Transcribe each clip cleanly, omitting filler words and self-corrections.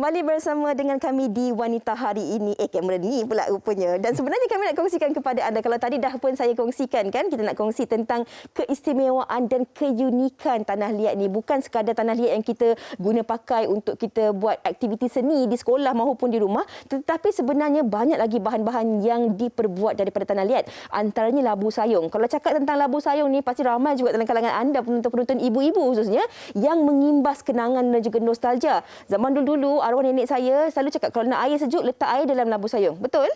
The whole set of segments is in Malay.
kembali bersama dengan kami di Wanita Hari ini. Kamera ni pula rupanya. Dan sebenarnya kami nak kongsikan kepada anda. Kalau tadi dah pun saya kongsikan kan, kita nak kongsi tentang keistimewaan dan keunikan tanah liat ni. Bukan sekadar tanah liat yang kita guna pakai untuk kita buat aktiviti seni di sekolah maupun di rumah. Tetapi sebenarnya banyak lagi bahan-bahan yang diperbuat daripada tanah liat. Antaranya labu sayung. Kalau cakap tentang labu sayung ni, pasti ramai juga dalam kalangan anda, penonton-penonton ibu-ibu khususnya, yang mengimbas kenangan dan juga nostalgia. Zaman dulu arwah nenek saya selalu cakap kalau nak air sejuk, letak air dalam labu sayung. Betul?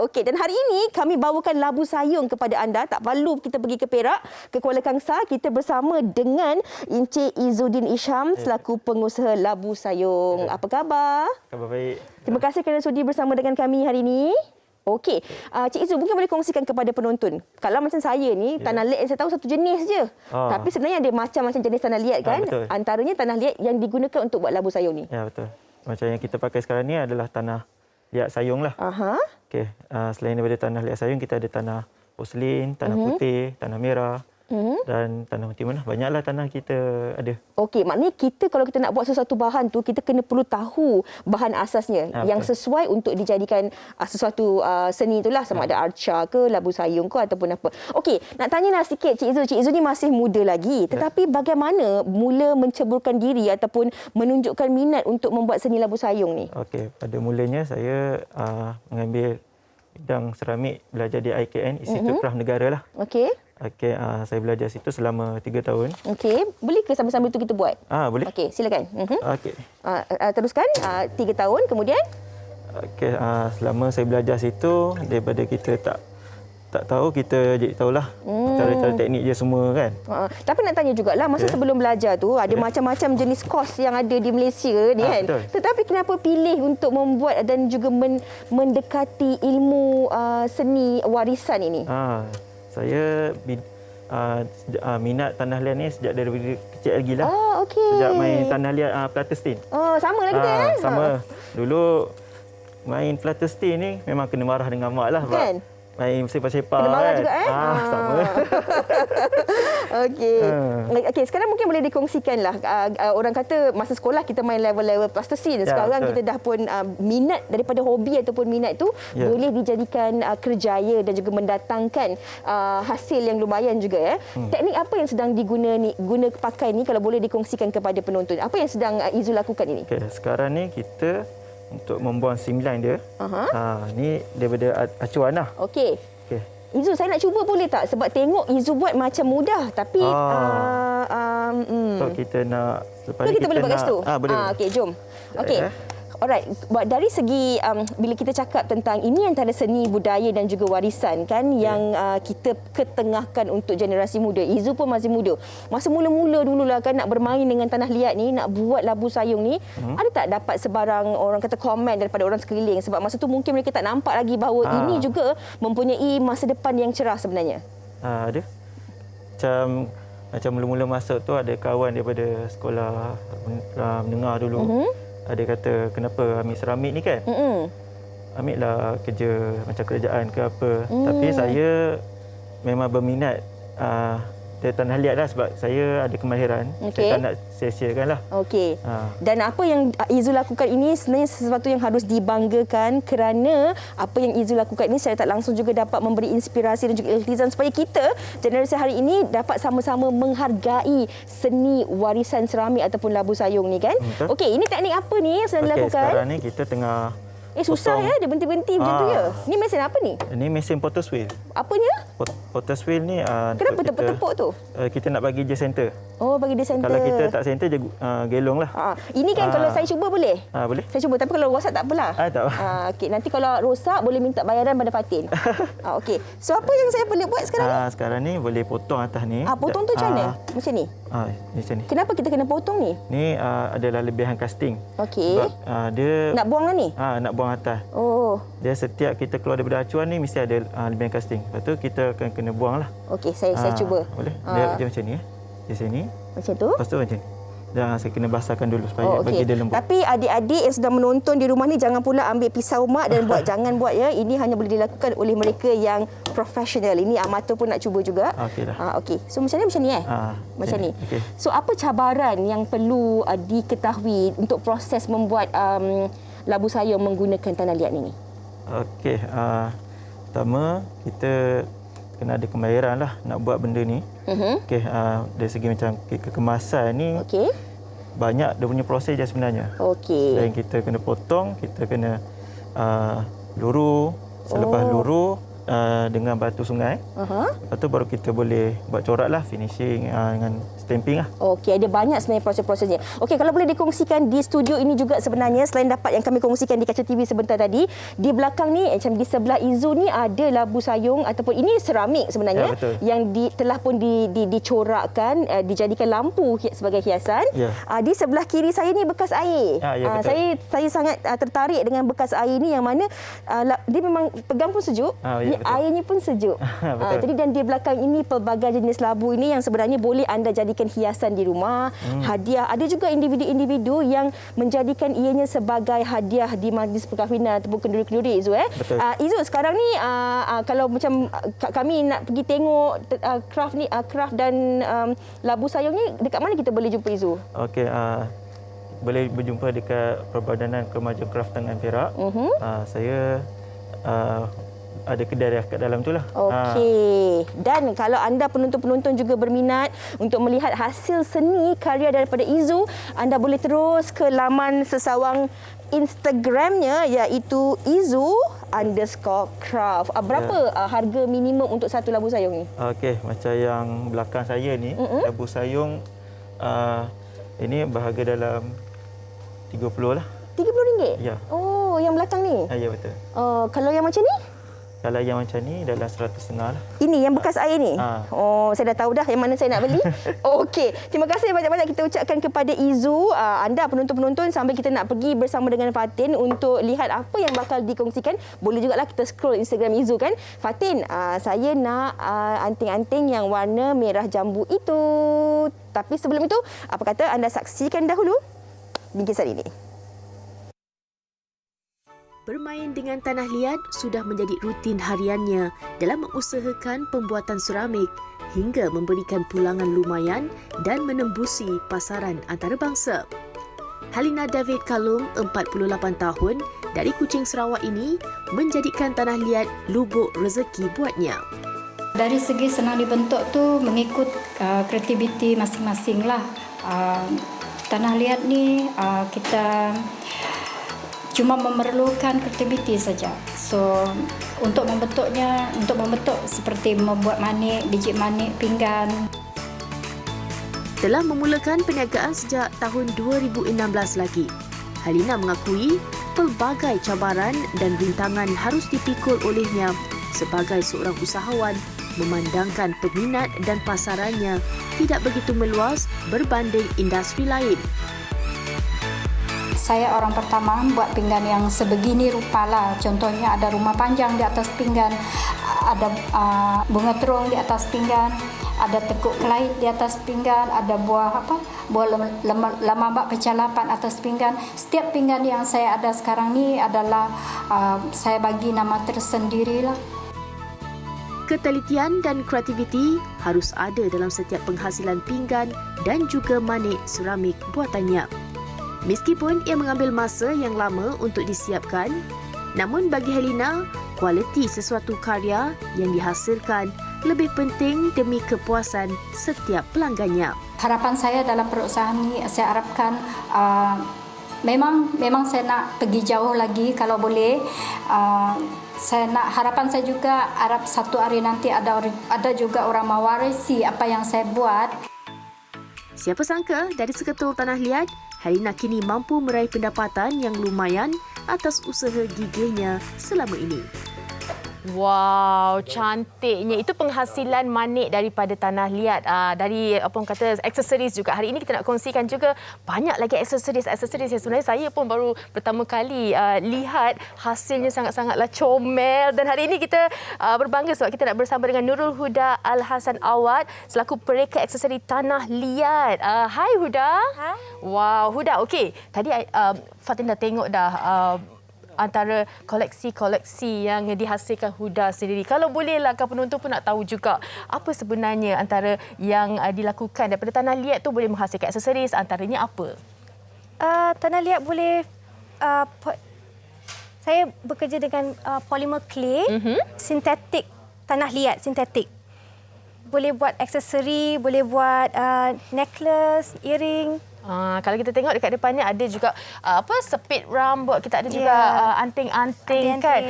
Okey. Dan hari ini kami bawakan labu sayung kepada anda. Tak perlu kita pergi ke Perak, ke Kuala Kangsar. Kita bersama dengan Encik Izzuddin Isham selaku pengusaha labu sayung. Apa khabar? Khabar baik. Terima kasih kerana sudi bersama dengan kami hari ini. Okey, Cik Izzu mungkin boleh kongsikan kepada penonton. Kalau macam saya ni, tanah liat yang saya tahu satu jenis je. Tapi sebenarnya ada macam-macam jenis tanah liat kan? Betul. Antaranya tanah liat yang digunakan untuk buat labu sayung ni. Ya, betul. Macam yang kita pakai sekarang ni adalah tanah liat sayung lah. Okey, selain daripada tanah liat sayung, kita ada tanah porselin, tanah putih, tanah merah. Dan tanah mentimun lah. Banyaklah tanah kita ada. Okey, maknanya kita kalau kita nak buat sesuatu bahan tu, kita kena perlu tahu bahan asasnya yang sesuai untuk dijadikan sesuatu seni itulah, sama ada arca ke, labu sayung ke ataupun apa. Okey, nak tanyalah sikit Cik Izzu. Cik Izzu ni masih muda lagi. Tetapi bagaimana mula menceburkan diri ataupun menunjukkan minat untuk membuat seni labu sayung ni? Okey, pada mulanya saya mengambil bidang seramik, belajar di IKN, Institut Kraf Negara lah. Okey. Okey, saya belajar situ selama 3 tahun. Okey, boleh ke sambil-sambil tu kita buat? Boleh. Okey, silakan. Okey. Teruskan, 3 tahun kemudian? Okey, selama saya belajar situ, daripada kita tak tahu, kita jadi tahulah cara-cara teknik je semua kan. Tapi nak tanya jugalah, masa sebelum belajar tu ada macam-macam jenis kos yang ada di Malaysia ni kan. Betul. Tetapi kenapa pilih untuk membuat dan juga mendekati ilmu seni warisan ini? Saya minat tanah liat ni sejak dari kecil lagi lah. Okey. Sejak main tanah liat Platerstain. Sama lah kita Sama. Dulu main Platerstain ni memang kena marah dengan mak lah. Kan? Main sepak-sepak kena marah kan. juga Sama. Okey. Okey, sekarang mungkin boleh dikongsikanlah. Orang kata masa sekolah kita main level-level Platerstain. Sekarang kita dah pun minat daripada hobi ataupun minat tu boleh dijadikan kerjaya dan juga mendatangkan hasil yang lumayan juga ya. Teknik apa yang sedang guna pakai ni kalau boleh dikongsikan kepada penonton? Apa yang sedang Izzu lakukan ini? Okey, sekarang ni kita untuk membuang simline dia. Ni daripada acuan lah. Okey. Izzu, saya nak cuba boleh tak? Sebab tengok Izzu buat macam mudah. Tapi so kita nak lepas ni kita boleh buat kat situ? Boleh. Okey, jom. Okey. Alright, dari segi bila kita cakap tentang ini antara seni budaya dan juga warisan kan yang kita ketengahkan untuk generasi muda. Izzu pun masih muda. Masa mula-mula dululah kan nak bermain dengan tanah liat ni, nak buat labu sayung ni, ada tak dapat sebarang orang kata komen daripada orang sekeliling? Sebab masa tu mungkin mereka tak nampak lagi bahawa ini juga mempunyai masa depan yang cerah sebenarnya. Ada. Macam mula-mula masuk tu ada kawan daripada sekolah menengah dulu. Ada kata, kenapa ambil seramik ni kan? Ambillah kerja macam kerajaan ke apa. Tapi saya memang berminat dari tanah liat lah sebab saya ada kemahiran. Saya tak nak sia-siakan lah. Okey. Dan apa yang Izzu lakukan ini sebenarnya sesuatu yang harus dibanggakan kerana apa yang Izzu lakukan ini secara tak langsung juga dapat memberi inspirasi dan juga ikhtiar supaya kita generasi hari ini dapat sama-sama menghargai seni warisan seramik ataupun labu sayung ni kan. Okey, ini teknik apa ni yang sedang dilakukan? Sekarang ni kita tengah susah ya, dia berhenti-berhenti macam tu ya. Ni mesin apa ni? Ini mesin potters wheel. Apanya? Potters wheel ni kenapa tepuk-tepuk tu? Kita nak bagi dia center. Bagi dia center. Kalau kita tak center je gelong lah. Ini kan kalau saya cuba boleh? Boleh. Saya cuba, tapi kalau rosak tak apalah. Tak apa. Okey, nanti kalau rosak boleh minta bayaran pada Fatin. Okey. So apa yang saya boleh buat sekarang ni? Sekarang ni boleh potong atas ni. Potong tu macam mana? Macam ni? Macam ni. Kenapa kita kena potong ni? Ni adalah lebihan casting. Okey. Dia nak buang lah ni? Nak buang atas. Dia setiap kita keluar daripada acuan ni mesti ada lebihan casting. Lepas tu kita akan kena buang lah. Okey, saya cuba. Boleh. Dia macam ni. Di sini. Macam tu? Lepas tu macam ni. Dan saya kena basahkan dulu supaya bagi dia lembut. Tapi adik-adik yang sedang menonton di rumah ni jangan pula ambil pisau mak dan jangan buat ya. Ini hanya boleh dilakukan oleh mereka yang profesional. Ini amatur pun nak cuba juga. Okey dah. Okey. So macam ni macam ni. Okay. So apa cabaran yang perlu diketahui untuk proses membuat labu sayur menggunakan tanah liat ini? Okey, pertama kita kena ada kemahiran lah nak buat benda ni. Okey, dari segi macam kemasan ni banyak dia punya proses je sebenarnya. Okey. Dan kita kena potong, kita kena luru, selepas luru dengan batu sungai. Lepas tu baru kita boleh buat corak lah, finishing dengan stamping lah. Okey, ada banyak sebenarnya proses-prosesnya. Okey, kalau boleh dikongsikan di studio ini juga sebenarnya, selain dapat yang kami kongsikan di kaca TV sebentar tadi, di belakang ni, macam di sebelah Izu ni ada labu sayung ataupun ini seramik sebenarnya yang telah pun dicorakkan, dijadikan lampu sebagai hiasan. Di sebelah kiri saya ni bekas air. Saya sangat tertarik dengan bekas air ni yang mana dia memang pegang pun sejuk, airnya pun sejuk. Jadi dan di belakang ini pelbagai jenis labu ini yang sebenarnya boleh anda jadikan hiasan di rumah, hadiah. Ada juga individu-individu yang menjadikan ianya sebagai hadiah di majlis perkahwinan ataupun kenduri-kenduri, Izu. Izu, sekarang ni kalau macam kami nak pergi tengok craft dan labu sayung ni, dekat mana kita boleh jumpa, Izu? Okey, boleh berjumpa dekat Perbadanan Kemajuan Kraftan dan Perak. Saya ada kedai dia kat dalam tu lah. Okey. Dan kalau anda penonton-penonton juga berminat untuk melihat hasil seni karya daripada Izu, anda boleh terus ke laman sesawang Instagramnya iaitu izu_craft. Berapa harga minimum untuk satu labu sayung ni? Okey, macam yang belakang saya ni, labu sayung ini berharga dalam RM30 lah. RM30? Ya. Oh, yang belakang ni? Ya, betul. Kalau yang macam ni? Kalau yang macam ni dalam 150 lah. Ini yang bekas air ni? Oh, saya dah tahu dah yang mana saya nak beli. Okey. Terima kasih banyak-banyak kita ucapkan kepada Izu. Anda penonton-penonton, sambil kita nak pergi bersama dengan Fatin untuk lihat apa yang bakal dikongsikan. Boleh jugalah kita scroll Instagram Izu kan. Fatin, saya nak anting-anting yang warna merah jambu itu. Tapi sebelum itu, apa kata anda saksikan dahulu bingkisan ini. Bermain dengan tanah liat sudah menjadi rutin hariannya dalam mengusahakan pembuatan seramik hingga memberikan pulangan lumayan dan menembusi pasaran antarabangsa. Halina David Kalum, 48 tahun, dari Kuching, Sarawak ini menjadikan tanah liat lubuk rezeki buatnya. Dari segi senang dibentuk tu mengikut kreativiti masing-masing lah. Tanah liat ni kita cuma memerlukan kreativiti saja. So untuk membentuk seperti membuat manik, biji manik, pinggan. Telah memulakan perniagaan sejak tahun 2016 lagi. Halina mengakui pelbagai cabaran dan rintangan harus dipikul olehnya sebagai seorang usahawan, memandangkan peminat dan pasarannya tidak begitu meluas berbanding industri lain. Saya orang pertama buat pinggan yang sebegini rupa lah. Contohnya ada rumah panjang di atas pinggan, ada bunga terung di atas pinggan, ada tekuk kelait di atas pinggan, ada buah lamambak pecalapan atas pinggan. Setiap pinggan yang saya ada sekarang ni adalah saya bagi nama tersendiri lah. Ketelitian dan kreativiti harus ada dalam setiap penghasilan pinggan dan juga manik seramik buatannya. Meskipun ia mengambil masa yang lama untuk disiapkan, namun bagi Halina, kualiti sesuatu karya yang dihasilkan lebih penting demi kepuasan setiap pelanggannya. Harapan saya dalam perusahaan ini, saya harapkan memang saya nak pergi jauh lagi kalau boleh. Harapan saya juga harap satu hari nanti ada juga orang mewarisi apa yang saya buat. Siapa sangka dari seketul tanah liat, Halina kini mampu meraih pendapatan yang lumayan atas usaha gigihnya selama ini. Wow, cantiknya. Itu penghasilan manik daripada tanah liat. Dari apa orang kata aksesoris juga. Hari ini kita nak kongsikan juga banyak lagi aksesoris yang sebenarnya saya pun baru pertama kali lihat hasilnya sangat-sangatlah comel. Dan hari ini kita berbangga sebab kita nak bersama dengan Nurul Huda Al-Hasan Awad selaku pereka aksesori tanah liat. Hai Huda. Hai. Wow, Huda. Okey, tadi Fatin dah tengok dah antara koleksi-koleksi yang dihasilkan Huda sendiri. Kalau bolehlah kan penonton pun nak tahu juga apa sebenarnya antara yang dilakukan daripada tanah liat tu boleh menghasilkan aksesoris, antaranya apa? Tanah liat boleh saya bekerja dengan polymer clay sintetik, tanah liat sintetik. Boleh buat aksesori, boleh buat necklace, earring. Kalau kita tengok dekat depannya ada juga sepit rambut, kita ada juga anting-anting kan.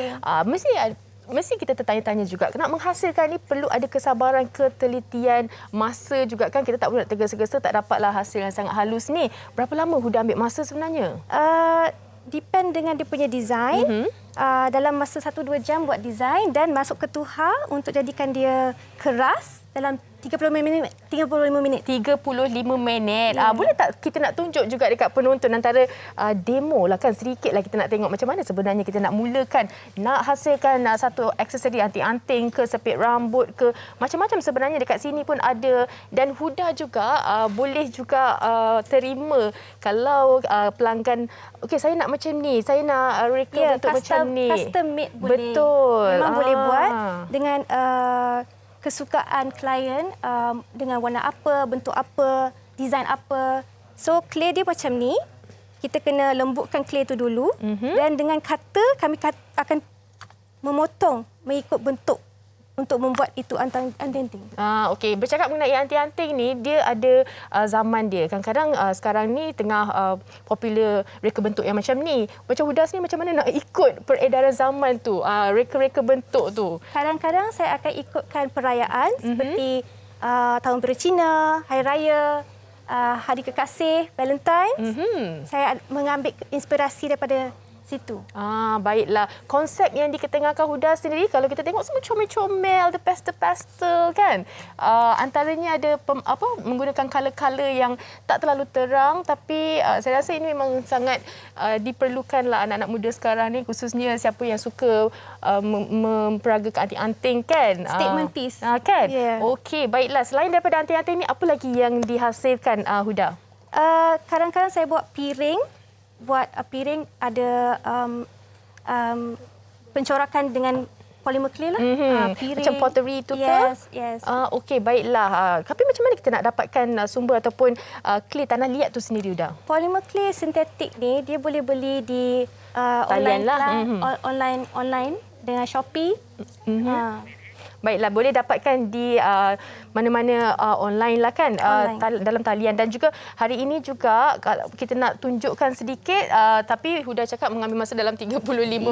Mesti kita tertanya-tanya juga. Nak menghasilkan ni perlu ada kesabaran, ketelitian, masa juga kan. Kita tak boleh nak tergesa-gesa, tak dapatlah hasil yang sangat halus ni. Berapa lama Huda ambil masa sebenarnya? Depend dengan dia punya design. Dalam masa 1-2 jam buat design dan masuk ke tuha untuk jadikan dia keras dalam 35 minit. 35 minit. Boleh tak kita nak tunjuk juga dekat penonton antara demo lah kan, sedikit lah kita nak tengok macam mana sebenarnya kita nak mulakan, nak hasilkan satu aksesori anting-anting ke, sepit rambut ke, macam-macam sebenarnya dekat sini pun ada. Dan Huda juga boleh juga terima kalau pelanggan, okey saya nak macam ni, saya nak reka bentuk macam ni. Custom made boleh. Betul. Memang boleh buat dengan kesukaan klien, dengan warna apa, bentuk apa, design apa. So clay dia macam ni. Kita kena lembutkan clay tu dulu dan dengan cutter kami akan memotong mengikut bentuk untuk membuat itu anting-anting. Okey, bercakap mengenai anting-anting ni, dia ada zaman dia. Kadang-kadang sekarang ni tengah popular reka bentuk yang macam ni. Macam Huda ni macam mana nak ikut peredaran zaman tu, reka-reka bentuk tu? Kadang-kadang saya akan ikutkan perayaan seperti Tahun Baru Cina, Hari Raya, Hari Kekasih, Valentine. Saya mengambil inspirasi daripada situ. Baiklah. Konsep yang diketengahkan Huda sendiri, kalau kita tengok semua comel-comel, the pastel-pastel kan. Antaranya ada menggunakan color-color yang tak terlalu terang, tapi saya rasa ini memang sangat diperlukanlah anak-anak muda sekarang ni, khususnya siapa yang suka memperagakan anting-anting kan. Statement piece. Kan? Yeah. Okey, baiklah. Selain daripada anting-anting ni, apa lagi yang dihasilkan Huda? Kadang-kadang saya buat piring. Piring ada pencorakan dengan polymer clay lah. Piring. Macam pottery itu ke? Yes. Okey, baiklah. Tapi macam mana kita nak dapatkan sumber ataupun clay tanah liat tu sendiri, Huda? Polymer clay sintetik ni dia boleh beli di Talian online dengan Shopee. Baiklah, boleh dapatkan di mana-mana online lah kan, dalam talian. Dan juga hari ini juga kita nak tunjukkan sedikit, tapi Huda cakap mengambil masa dalam 35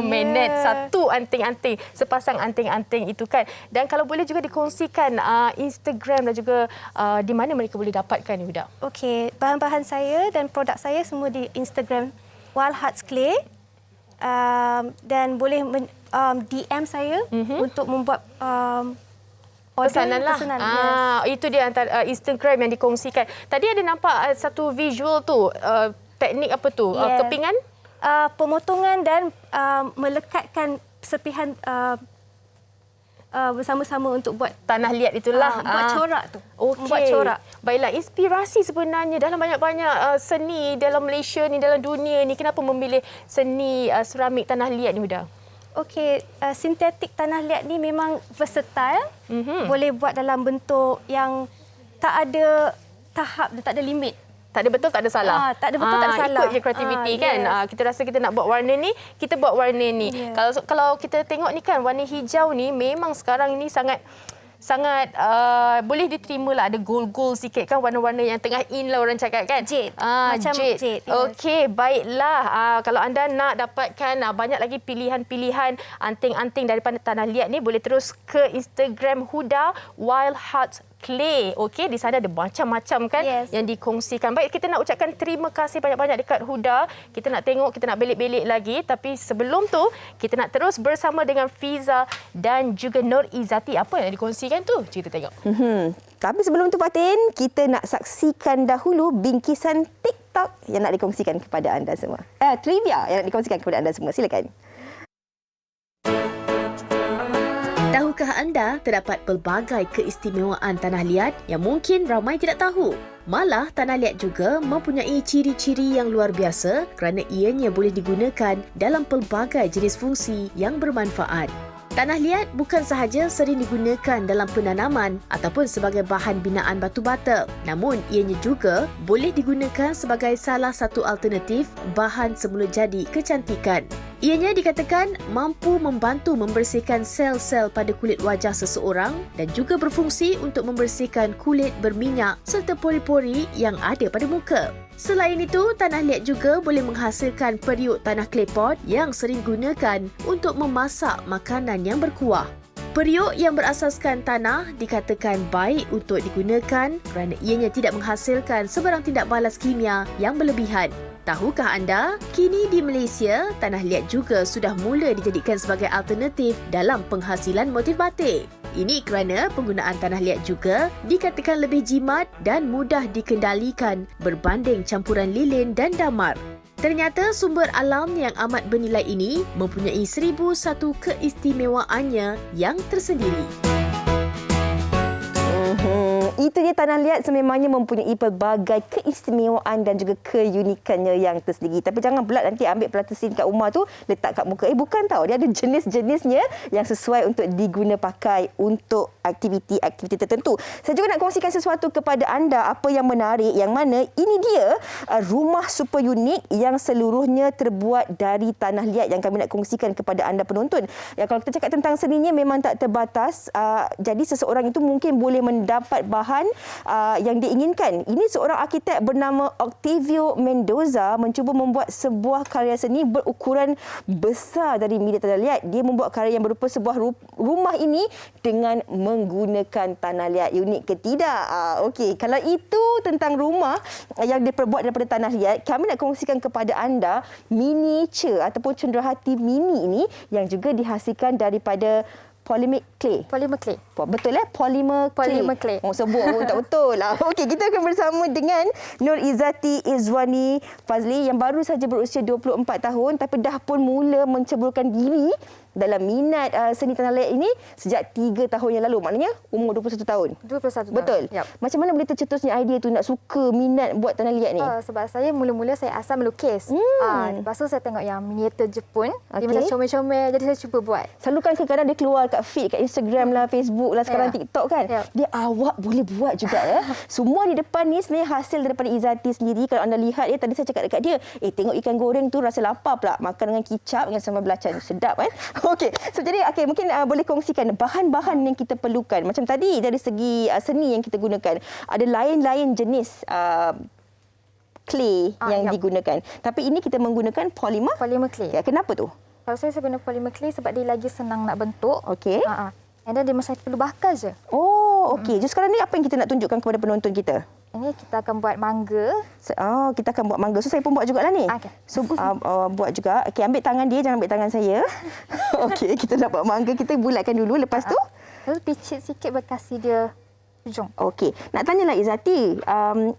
minit satu anting-anting, sepasang anting-anting itu kan. Dan kalau boleh juga dikongsikan Instagram dan juga di mana mereka boleh dapatkan, Huda? Okey, bahan-bahan saya dan produk saya semua di Instagram Wild Hearts Clay. Dan boleh DM saya untuk membuat pesanan lah. Yes. Itu dia antara Instagram yang dikongsikan. Tadi ada nampak satu visual tu, teknik apa tu? Kepingan? Pemotongan dan melekatkan serpihan bersama-sama untuk buat tanah liat itulah. Buat corak tu. Okey. Buat corak. Baiklah, inspirasi sebenarnya dalam banyak-banyak seni dalam Malaysia ni, dalam dunia ni, kenapa memilih seni seramik tanah liat ni, Huda? Okey, sintetik tanah liat ni memang versatile. Boleh buat dalam bentuk yang tak ada tahap, tak ada limit. Tak ada betul, tak ada salah. Tak ada betul, tak ada salah. Ikut je kreativiti kan. Kita rasa kita nak buat warna ni, kita buat warna ni. Kalau kita tengok ni kan, warna hijau ni memang sekarang ini sangat boleh diterima lah. Ada gold-gold sikit kan, warna-warna yang tengah in lah orang cakap kan. Jade. Macam jade. Okey, baiklah. Kalau anda nak dapatkan banyak lagi pilihan-pilihan anting-anting daripada tanah liat ni, boleh terus ke Instagram Huda Wild Hearts clay. Okey, di sana ada macam-macam kan yang dikongsikan. Baik, kita nak ucapkan terima kasih banyak-banyak dekat Huda. Kita nak tengok, kita nak belik-belik lagi. Tapi sebelum tu, kita nak terus bersama dengan Fiza dan juga Nur Izzati. Apa yang dikongsikan tu? Kita tengok. Tapi sebelum tu Fatin, kita nak saksikan dahulu bingkisan TikTok yang nak dikongsikan kepada anda semua. Trivia yang nak dikongsikan kepada anda semua. Silakan. Tahukah anda terdapat pelbagai keistimewaan tanah liat yang mungkin ramai tidak tahu? Malah, tanah liat juga mempunyai ciri-ciri yang luar biasa kerana ianya boleh digunakan dalam pelbagai jenis fungsi yang bermanfaat. Tanah liat bukan sahaja sering digunakan dalam penanaman ataupun sebagai bahan binaan batu bata, namun ianya juga boleh digunakan sebagai salah satu alternatif bahan semula jadi kecantikan. Ianya dikatakan mampu membantu membersihkan sel-sel pada kulit wajah seseorang dan juga berfungsi untuk membersihkan kulit berminyak serta pori-pori yang ada pada muka. Selain itu, tanah liat juga boleh menghasilkan periuk tanah klepot yang sering digunakan untuk memasak makanan yang berkuah. Periuk yang berasaskan tanah dikatakan baik untuk digunakan kerana ianya tidak menghasilkan sebarang tindak balas kimia yang berlebihan. Tahukah anda, kini di Malaysia, tanah liat juga sudah mula dijadikan sebagai alternatif dalam penghasilan motif batik. Ini kerana penggunaan tanah liat juga dikatakan lebih jimat dan mudah dikendalikan berbanding campuran lilin dan damar. Ternyata sumber alam yang amat bernilai ini mempunyai 1001 keistimewaannya yang tersendiri. Itu dia, tanah liat sememangnya mempunyai pelbagai keistimewaan dan juga keunikannya yang tersendiri. Tapi jangan pula nanti ambil pelatesin kat rumah tu letak kat muka. Bukan tahu, dia ada jenis-jenisnya yang sesuai untuk diguna pakai untuk aktiviti-aktiviti tertentu. Saya juga nak kongsikan sesuatu kepada anda apa yang menarik, yang mana ini dia rumah super unik yang seluruhnya terbuat dari tanah liat yang kami nak kongsikan kepada anda penonton. Ya, kalau kita cakap tentang seninya memang tak terbatas. Jadi seseorang itu mungkin boleh mendapat bahan yang diinginkan. Ini seorang arkitek bernama Octavio Mendoza mencuba membuat sebuah karya seni berukuran besar dari media tanah liat. Dia membuat karya yang berupa sebuah rumah ini dengan menggunakan tanah liat. Unik ke tidak? Okey, kalau itu tentang rumah yang diperbuat daripada tanah liat, kami nak kongsikan kepada anda miniature ataupun cenderahati mini ini yang juga dihasilkan daripada polymer clay. Polymer clay. Betul polymer clay. Polymer clay. Sebut pun tak betul lah. Okey, kita akan bersama dengan Nur Izzati Izwani Fazli yang baru saja berusia 24 tahun tapi dah pun mula menceburkan diri dalam minat seni tanah liat ini sejak 3 tahun yang lalu. Maknanya umur 21 tahun. 21 tahun. Betul. Yep. Macam mana boleh tercetusnya idea tu nak suka minat buat tanah liat ni? Sebab saya mula-mula saya asal melukis. Lepas tu saya tengok yang miniatur Jepun. Dia macam comel-comel, jadi saya cuba buat. Selalu kan kadang-kadang dia keluar kat feed, kat Instagram lah, Facebook lah, sekarang TikTok kan. Dia awak boleh buat juga ya. Semua di depan ni sebenarnya hasil daripada Izzati sendiri. Kalau anda lihat ya, tadi saya cakap dekat dia, tengok ikan goreng tu rasa lapar pula. Makan dengan kicap, dengan sambal belacan. Sedap kan? Okey. So jadi mungkin boleh kongsikan bahan-bahan yang kita perlukan. Macam tadi dari segi seni yang kita gunakan. Ada lain-lain jenis clay yang digunakan. Tapi ini kita menggunakan polymer clay. Ya, kenapa tu? Kalau saya guna polymer clay sebab dia lagi senang nak bentuk. Okey. And then dia macam perlu bakar je. Oh, okey. Jadi sekarang ni apa yang kita nak tunjukkan kepada penonton kita? Ini kita akan buat mangga. Kita akan buat mangga. So saya pun buat jugalah ni. Okay. So buat juga. Okey, ambil tangan dia, jangan ambil tangan saya. Okey, kita nak buat mangga. Kita bulatkan dulu. Lepas tu? Lalu picit sikit berkasi dia hujung. Okey. Nak tanyalah Izzati.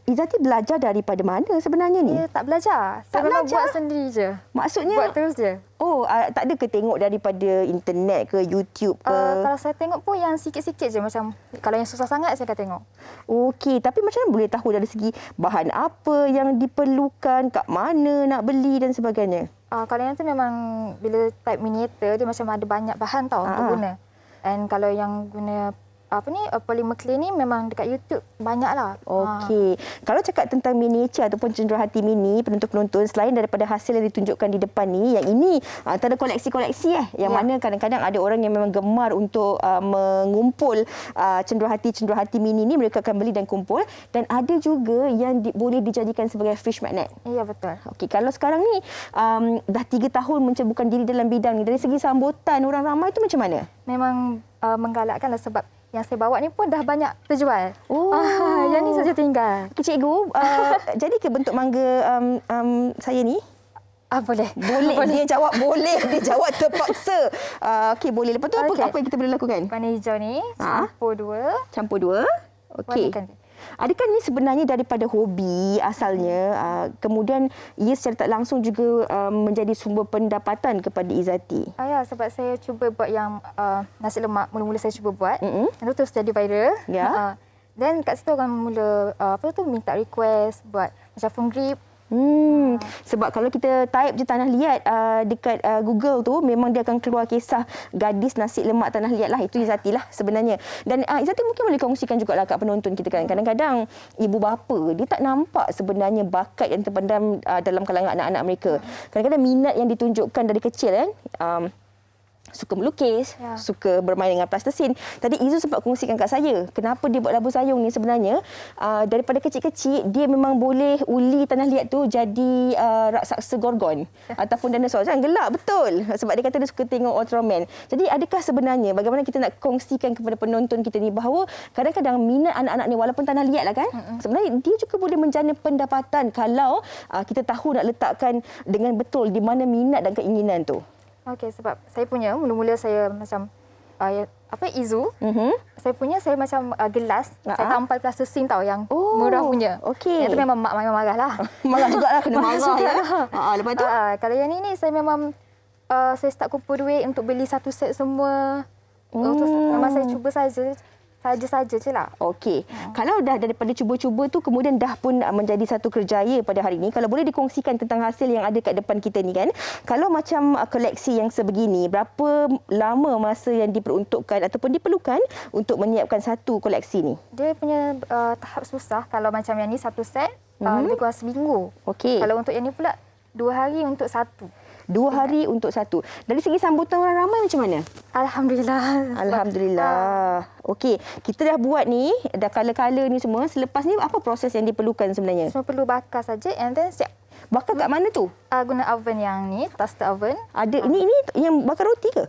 Izzati belajar daripada mana sebenarnya ni? Saya tak belajar. Saya memang buat sendiri je. Maksudnya? Buat terus je. Oh, tak ada ke tengok daripada internet ke YouTube ke? Kalau saya tengok pun yang sikit-sikit je. Macam kalau yang susah sangat saya akan tengok. Okey, tapi macam mana boleh tahu dari segi bahan apa yang diperlukan, kat mana nak beli dan sebagainya? Kalau yang tu memang bila type miniatur dia macam ada banyak bahan tau untuk guna. And kalau yang guna polymer clay ni memang dekat YouTube banyaklah. Okey. Kalau cakap tentang miniature ataupun cenderahati mini, penonton-penonton selain daripada hasil yang ditunjukkan di depan ni, yang ini antara koleksi-koleksi yang mana kadang-kadang ada orang yang memang gemar untuk mengumpul cenderahati-cenderahati mini ni, mereka akan beli dan kumpul, dan ada juga yang boleh dijadikan sebagai fridge magnet. Ya, betul. Okey, kalau sekarang ni dah 3 tahun menceburkan diri dalam bidang ni, dari segi sambutan orang ramai tu macam mana? Memang menggalakkanlah sebab yang saya bawa ni pun dah banyak terjual. Oh. Yang ni saja tinggal. Okay, cikgu, jadi ke bentuk mangga saya ni? Boleh. Boleh. Dia jawab boleh. Dia jawab terpaksa. Okey, boleh. Lepas tu apa yang kita boleh lakukan? Warna hijau ni campur 2. Campur 2. Okey. Warnakan. Adakah ini sebenarnya daripada hobi asalnya, kemudian ia secara tak langsung juga menjadi sumber pendapatan kepada Izzati? Ya, sebab saya cuba buat yang nasi lemak. Mula-mula saya cuba buat. Dan tu terus jadi viral. Ya. Dan kat situ orang mula minta request buat macam phone grip. Sebab kalau kita type je tanah liat dekat Google tu, memang dia akan keluar kisah gadis nasi lemak tanah liat lah. Itu Izzati lah sebenarnya. Dan Izzati mungkin boleh kongsikan jugalah kat penonton kita kan. Kadang-kadang ibu bapa dia tak nampak sebenarnya bakat yang terpendam dalam kalangan anak-anak mereka. Kadang-kadang minat yang ditunjukkan dari kecil kan. Suka melukis, suka bermain dengan plastisin. Tadi Izu sempat kongsikan kat saya, kenapa dia buat labu sayung ni sebenarnya. Daripada kecil-kecil, dia memang boleh uli tanah liat tu jadi raksasa gorgon ataupun dinosaur. Jangan gelak, betul. Sebab dia kata dia suka tengok Ultraman. Jadi adakah sebenarnya, bagaimana kita nak kongsikan kepada penonton kita ni bahawa kadang-kadang minat anak-anak ni, walaupun tanah liat lah kan, sebenarnya dia juga boleh menjana pendapatan kalau kita tahu nak letakkan dengan betul di mana minat dan keinginan tu. Okey, sebab saya punya mula-mula saya macam Izu. Saya macam gelas. Saya tampal plastisin tau yang murah punya. Okey. Yang tu memang mak memang marah lah. Marah jugalah, kena marah ya. Lepas tu kalau yang ni saya memang saya start kumpul duit untuk beli satu set semua. Terus memang saya cuba saja je lah. Okey. Kalau dah daripada cuba-cuba tu kemudian dah pun menjadi satu kerjaya pada hari ini, kalau boleh dikongsikan tentang hasil yang ada kat depan kita ni kan. Kalau macam koleksi yang sebegini, berapa lama masa yang diperuntukkan ataupun diperlukan untuk menyiapkan satu koleksi ni? Dia punya tahap susah. Kalau macam yang ni satu set, lebih kurang seminggu. Okey. Kalau untuk yang ni pula 2 hari untuk satu. 2 hari untuk satu. Dari segi sambutan orang ramai macam mana? Alhamdulillah. Okey, kita dah buat ni, dah colour-colour ni semua. Selepas ni apa proses yang diperlukan sebenarnya? Cuma perlu bakar saja and then siap. Bakar kat mana tu? Guna oven yang ni, toaster oven. Ada ini yang bakar roti ke?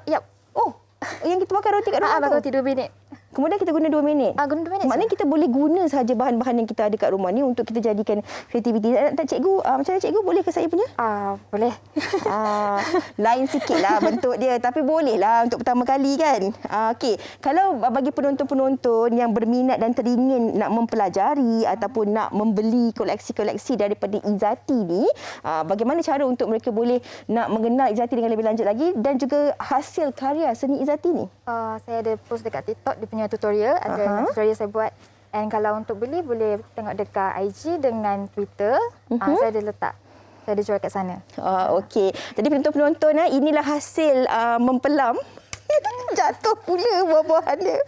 Yap. Oh, yang kita bakar roti kat rumah tu? Bakar roti 2 minit. Kemudian kita guna 2 minit. Guna 2 minit. Maknanya kita boleh guna sahaja bahan-bahan yang kita ada kat rumah ni untuk kita jadikan kreativiti. Tak cikgu, macam mana cikgu, boleh ke saya punya? Boleh. Lain sikitlah bentuk dia, tapi bolehlah untuk pertama kali kan. Okey, kalau bagi penonton-penonton yang berminat dan teringin nak mempelajari ataupun nak membeli koleksi-koleksi daripada Izzati ni, bagaimana cara untuk mereka boleh nak mengenal Izzati dengan lebih lanjut lagi dan juga hasil karya seni Izzati ni? Saya ada post dekat TikTok, dia punya tutorial, ada tutorial saya buat. And kalau untuk beli, boleh tengok dekat IG dengan Twitter. Saya ada letak. Saya ada jual kat sana. Okey. Jadi penonton-penonton, inilah hasil mempelam. Jatuh pula buah-buahan dia.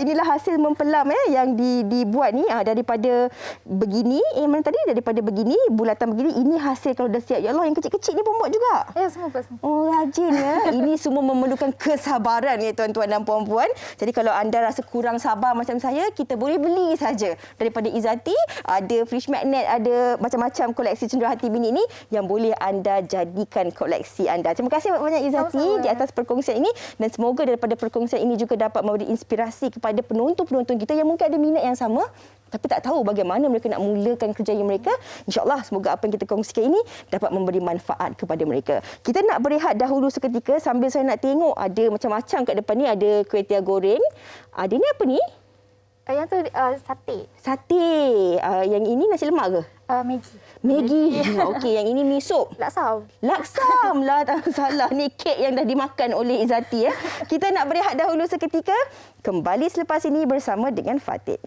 Inilah hasil mempelam yang dibuat ni daripada begini. Mana tadi? Daripada begini, bulatan begini. Ini hasil kalau dah siap. Ya Allah, yang kecil-kecil ni pun buat juga. Ya, semua buat semua. Oh, rajin ya. Ini semua memerlukan kesabaran ya tuan-tuan dan puan-puan. Jadi kalau anda rasa kurang sabar macam saya, kita boleh beli saja daripada Izzati. Ada fridge magnet, ada macam-macam koleksi cenderawati bini ni yang boleh anda jadikan koleksi anda. Terima kasih banyak Izzati Sama-sama. di atas perkongsian ini dan semoga daripada perkongsian ini juga dapat memberi inspirasi kepada penonton-penonton kita yang mungkin ada minat yang sama tapi tak tahu bagaimana mereka nak mulakan kerjaya mereka. InsyaAllah semoga apa yang kita kongsikan ini dapat memberi manfaat kepada mereka. Kita nak berehat dahulu seketika sambil saya nak tengok ada macam-macam kat depan ni. Ada kuih tiaw goreng. Ada ni apa ni? Yang tu sate. Sate. Yang ini nasi lemak ke? Maggi. Okey, yang ini mi sup. Laksam. Laksam lah, tak salah. Ni kek yang dah dimakan oleh Izzati. Kita nak berehat dahulu seketika. Kembali selepas ini bersama dengan Fatid.